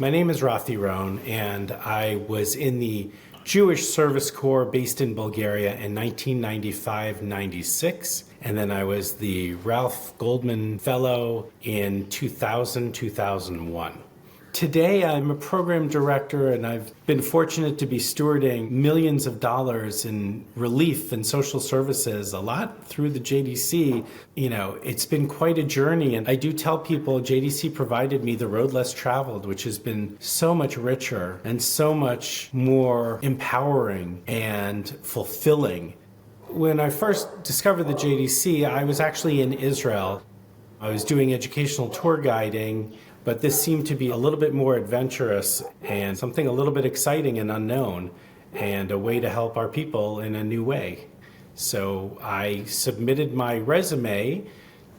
My name is Rafi Rone, and I was in the Jewish Service Corps based in Bulgaria in 1995-96. And then I was the Goldman Fellow in 2000-2001. Today, I'm a program director, and I've been fortunate to be stewarding millions of dollars in relief and social services, a lot through the JDC. It's been quite a journey, and I do tell people JDC provided me the road less traveled, which has been so much richer and so much more empowering and fulfilling. When I first discovered the JDC, I was actually in Israel. I was doing educational tour guiding, but this seemed to be a little bit more adventurous and something a little bit exciting and unknown, and a way to help our people in a new way. So I submitted my resume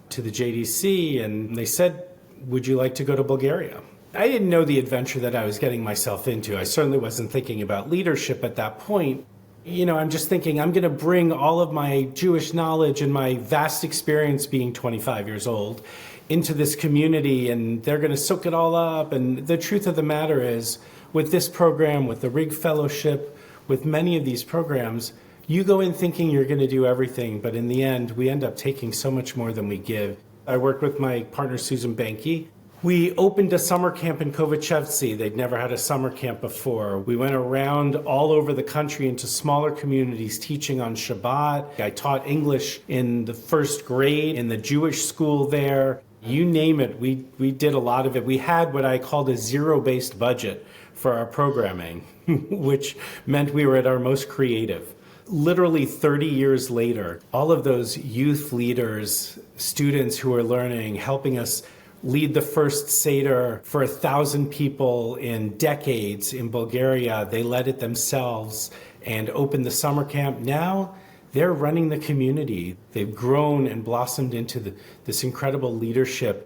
to the JDC, and they said, "Would you like to go to Bulgaria?" I didn't know the adventure that I was getting myself into. I certainly wasn't thinking about leadership at that point. I'm just thinking I'm going to bring all of my Jewish knowledge and my vast experience being 25 years old into this community, and they're going to soak it all up. And the truth of the matter is, with this program, with the Rig Fellowship, with many of these programs, you go in thinking you're going to do everything, but in the end, we end up taking so much more than we give. I worked with my partner, Susan Benke. We opened a summer camp in Kovachevsky. They'd never had a summer camp before. We went around all over the country into smaller communities teaching on Shabbat. I taught English in the first grade in the Jewish school there. You name it, we did a lot of it. We had what I called a zero-based budget for our programming, which meant we were at our most creative. Literally 30 years later, all of those youth leaders, students who are learning, helping us lead the first Seder for 1,000 people in decades in Bulgaria. They led it themselves and opened the summer camp. Now they're running the community. They've grown and blossomed into this incredible leadership.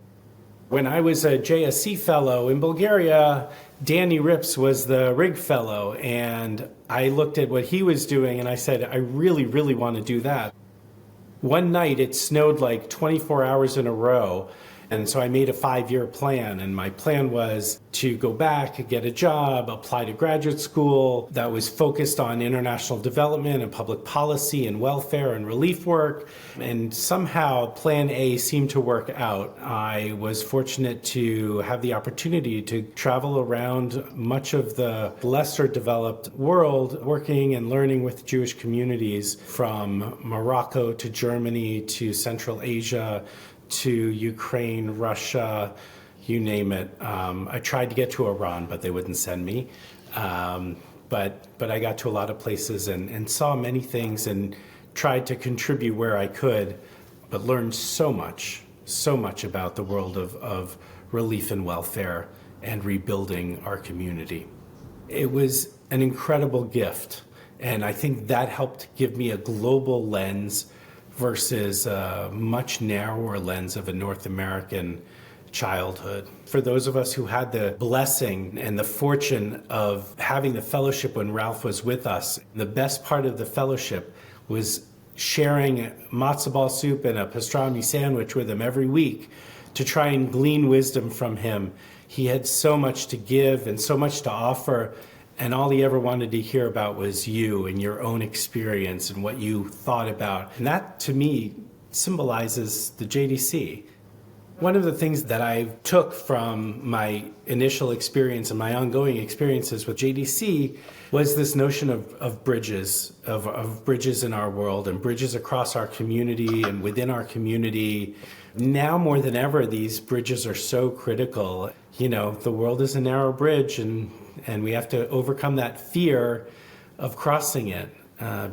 When I was a JSC fellow in Bulgaria, Danny Rips was the Rig Fellow, and I looked at what he was doing and I said, I really, really want to do that. One night it snowed like 24 hours in a row. And so I made a 5-year plan, and my plan was to go back, get a job, apply to graduate school that was focused on international development and public policy and welfare and relief work. And somehow plan A seemed to work out. I was fortunate to have the opportunity to travel around much of the lesser developed world, working and learning with Jewish communities from Morocco to Germany to Central Asia to Ukraine, Russia, you name it. I tried to get to Iran, but they wouldn't send me. But I got to a lot of places and saw many things and tried to contribute where I could, but learned so much about the world of relief and welfare and rebuilding our community. It was an incredible gift, and I think that helped give me a global lens versus a much narrower lens of a North American childhood. For those of us who had the blessing and the fortune of having the fellowship when Ralph was with us, the best part of the fellowship was sharing matzo ball soup and a pastrami sandwich with him every week to try and glean wisdom from him. He had so much to give and so much to offer, and all he ever wanted to hear about was you and your own experience and what you thought about. And that, to me, symbolizes the JDC. One of the things that I took from my initial experience and my ongoing experiences with JDC was this notion of bridges, of bridges in our world and bridges across our community and within our community. Now more than ever, these bridges are so critical. The world is a narrow bridge, and we have to overcome that fear of crossing it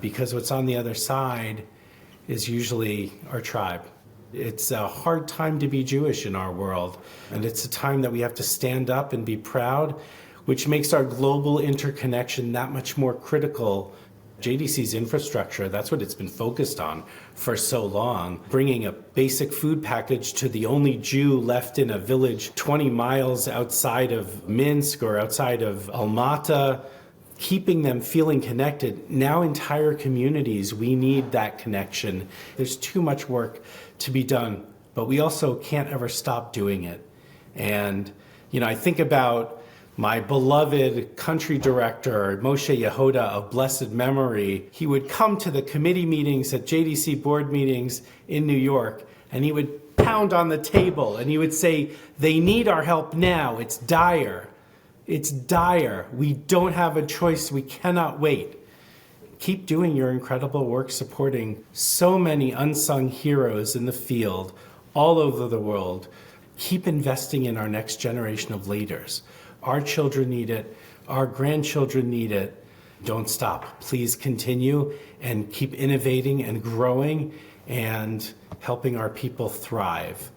because what's on the other side is usually our tribe. It's a hard time to be Jewish in our world, and it's a time that we have to stand up and be proud, which makes our global interconnection that much more critical. JDC's infrastructure, that's what it's been focused on for so long. Bringing a basic food package to the only Jew left in a village 20 miles outside of Minsk or outside of Almaty, keeping them feeling connected. Now entire communities, we need that connection. There's too much work to be done, but we also can't ever stop doing it. And, I think about My beloved country director, Moshe Yehoda of blessed memory, he would come to the committee meetings at JDC board meetings in New York, and he would pound on the table and he would say, they need our help now. It's dire. It's dire. We don't have a choice. We cannot wait. Keep doing your incredible work supporting so many unsung heroes in the field all over the world. Keep investing in our next generation of leaders. Our children need it. Our grandchildren need it. Don't stop. Please continue and keep innovating and growing and helping our people thrive.